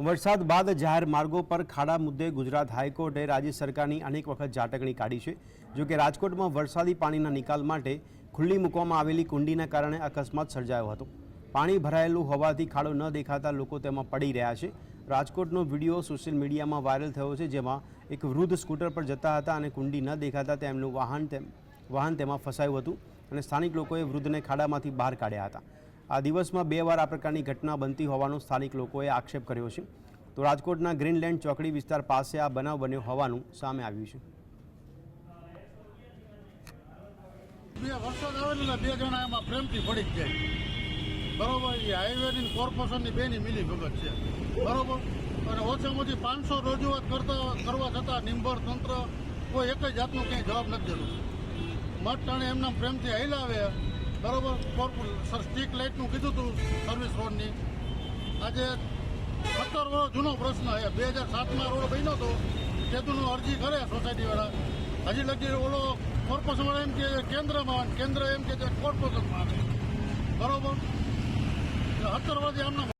વરસાદ બાદ જાહેર માર્ગો પર ખાડા મુદ્દે ગુજરાત હાઈકોર્ટે રાજ્ય સરકારની અનેક વખત ઝાટકણી કાઢી છે। જો કે રાજકોટમાં વરસાદી પાણીના નિકાલ માટે ખુલ્લી મૂકવામાં આવેલી કુંડીના કારણે અકસ્માત સર્જાયો હતો। પાણી ભરાયેલું હોવાથી ખાડો ન દેખાતા લોકો તેમાં પડી રહ્યા છે। રાજકોટનો વિડીયો સોશિયલ મીડિયામાં વાયરલ થયો છે, જેમાં એક વૃદ્ધ સ્કૂટર પર જતા હતા અને કુંડી ન દેખાતા તેમનું વાહન તેમાં ફસાયું હતું અને સ્થાનિક લોકોએ વૃદ્ધને ખાડામાંથી બહાર કાઢ્યા હતા। આ દિવસમાં 2 વાર આ પ્રકારની ઘટના બનતી હોવાનો સ્થાનિક લોકોએ આક્ષેપ કર્યો છે। તો રાજકોટના ગ્રીનલેન્ડ ચોકડી વિસ્તાર પાસે આ બનાવ બન્યો હોવાનું સામે આવ્યું છે। 2 વરસાદ આવે એટલે 2 જણા એમાં પ્રેમથી પડી જ જાય, બરોબર। એ હાઈવેની કોર્પોરેશનની બેની મિલી ભગત છે, બરોબર। અને ઓછામાં ઓછી 500 રજૂઆત કરવા છતાં નિંબર તંત્ર કોઈ એક જ જાતનો ક્યાંય જવાબ નથી દેતું। મત ટાણે એમના પ્રેમથી હલાવે, બરોબર। સ્ટ્રીટ લાઇટનું કીધું હતું સર્વિસ રોડની, આજે 17 વર્ષ જૂનો પ્રશ્ન છે। 2007માં રોડ બન્યો હતો, તેનું અરજી કરે સોસાયટીવાળા, હજી લગી ઓલો કોર્પોરેશનવાળા એમ કે કેન્દ્રમાં, કેન્દ્ર એમ કે કોર્પોરેશનમાં આવે, બરોબર। 17 વર્ષથી આમના